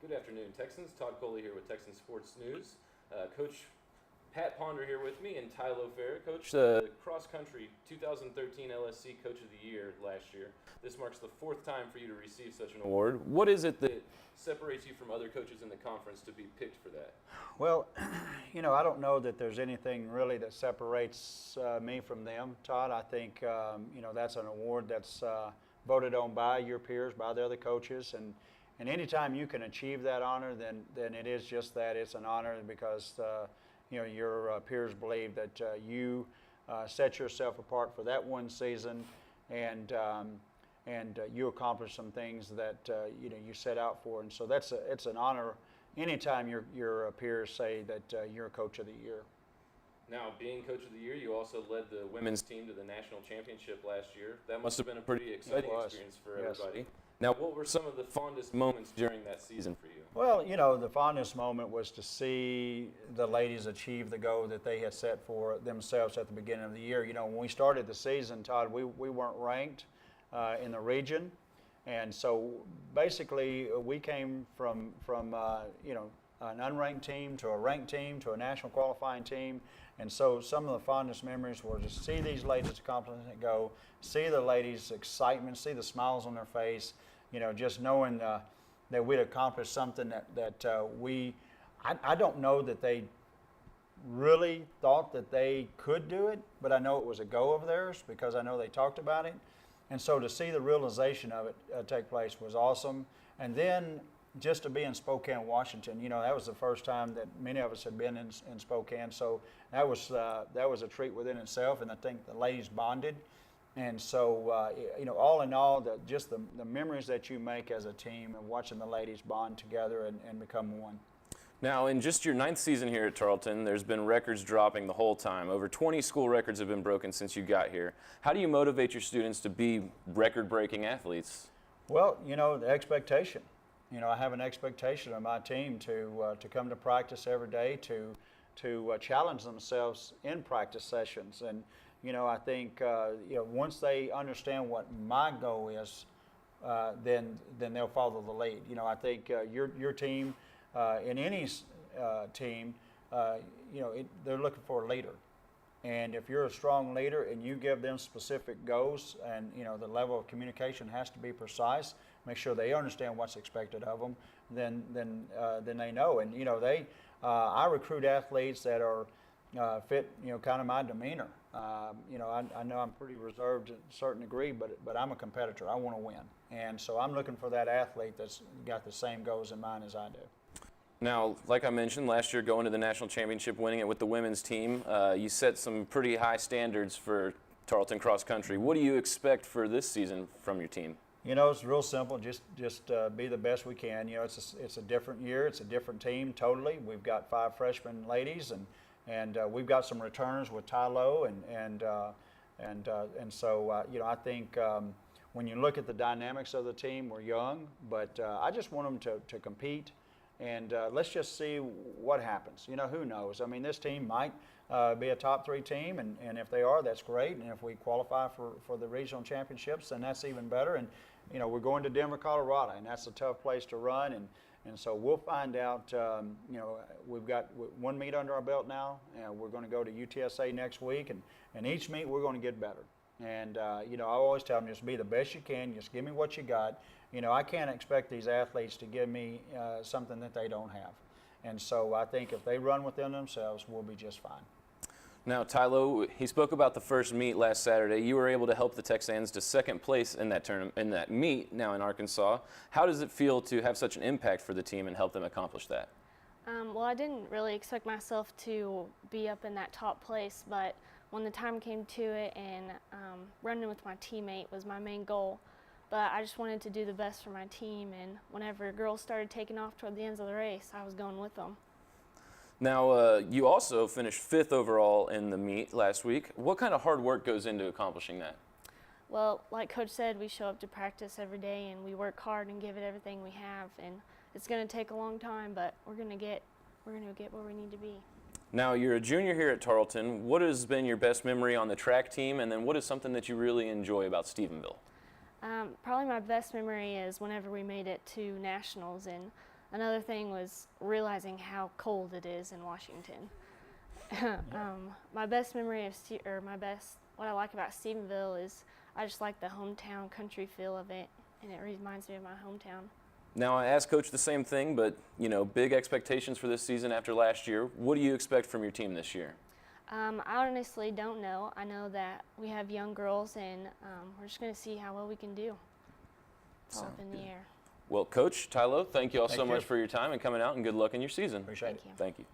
Good afternoon, Texans. Todd Coley here with Texan Sports News. Coach Pat Ponder here with me and Tylo Farrar. Coach, cross country 2013 LSC Coach of the Year last year. This marks the fourth time for you to receive such an award. What is it that separates you from other coaches in the conference to be picked for that? Well, you know, I don't know that there's anything really that separates me from them, Todd. I think, you know, that's an award that's voted on by your peers, by the other coaches, and anytime you can achieve that honor, then it is just that. It's an honor because, you know, your peers believe that you set yourself apart for that one season, and you accomplish some things that you know, you set out for, and so it's an honor anytime your peers say that you're Coach of the Year. Now, being Coach of the Year, you also led the women's team to the national championship last year. That must have been a pretty exciting experience for everybody. Now, what were some of the fondest moments during that season for you? Well, you know, the fondest moment was to see the ladies achieve the goal that they had set for themselves at the beginning of the year. You know, when we started the season, Todd, we weren't ranked in the region, and so basically we came from you know, an unranked team to a ranked team to a national qualifying team, and so some of the fondest memories were to see these ladies accomplish it go, see the ladies' excitement, see the smiles on their face, you know, just knowing that we'd accomplished something that I don't know that they really thought that they could do it, but I know it was a go of theirs because I know they talked about it. And so to see the realization of it take place was awesome. And then just to be in Spokane, Washington, you know, that was the first time that many of us had been in Spokane. So that was a treat within itself, and I think the ladies bonded. And so, you know, all in all, just the memories that you make as a team and watching the ladies bond together and become one. Now, in just your 9th season here at Tarleton, there's been records dropping the whole time. Over 20 school records have been broken since you got here. How do you motivate your students to be record-breaking athletes? Well, you know, the expectation. You know, I have an expectation of my team to come to practice every day, to challenge themselves in practice sessions. And, you know, I think, you know, once they understand what my goal is, then they'll follow the lead. You know, I think your team, in any team, you know, they're looking for a leader. And if you're a strong leader and you give them specific goals, and, you know, the level of communication has to be precise, make sure they understand what's expected of them, then they know. And, you know, I recruit athletes that are fit, you know, kind of my demeanor. You know, I know I'm pretty reserved to a certain degree, but I'm a competitor. I want to win. And so I'm looking for that athlete that's got the same goals in mind as I do. Now, like I mentioned, last year going to the national championship, winning it with the women's team, you set some pretty high standards for Tarleton cross country. What do you expect for this season from your team? You know, it's real simple. Just be the best we can. You know, it's a different year. It's a different team totally. We've got 5 freshman ladies, and we've got some returners with Tylo, and so you know, I think when you look at the dynamics of the team, we're young, but I just want them to compete. And let's just see what happens. You know, who knows? I mean, this team might be a top 3 team, and if they are, that's great. And if we qualify for the regional championships, then that's even better. And, you know, we're going to Denver, Colorado, and that's a tough place to run. And so we'll find out, you know, we've got 1 meet under our belt now, and we're going to go to UTSA next week. And each meet, we're going to get better. And, you know, I always tell them, just be the best you can. Just give me what you got. You know, I can't expect these athletes to give me something that they don't have. And so I think if they run within themselves, we'll be just fine. Now, Tylo, he spoke about the first meet last Saturday. You were able to help the Texans to 2nd place in that tournament, in that meet now in Arkansas. How does it feel to have such an impact for the team and help them accomplish that? Well, I didn't really expect myself to be up in that top place, but when the time came to it and running with my teammate was my main goal. But I just wanted to do the best for my team, and whenever girls started taking off toward the ends of the race, I was going with them. Now, you also finished 5th overall in the meet last week. What kind of hard work goes into accomplishing that? Well, like Coach said, we show up to practice every day, and we work hard and give it everything we have. And it's going to take a long time, but we're going to get where we need to be. Now, you're a junior here at Tarleton. What has been your best memory on the track team, and then what is something that you really enjoy about Stephenville? Probably my best memory is whenever we made it to nationals, and another thing was realizing how cold it is in Washington. My best memory of what I like about Stephenville is I just like the hometown country feel of it, and it reminds me of my hometown. Now, I asked Coach the same thing, but, big expectations for this season after last year. What do you expect from your team this year? I honestly don't know. I know that we have young girls, and we're just going to see how well we can do. It's all up in the air. Well, Coach, Tylo, thank you all so much for your time and coming out, and good luck in your season. Appreciate it. Thank you. Thank you.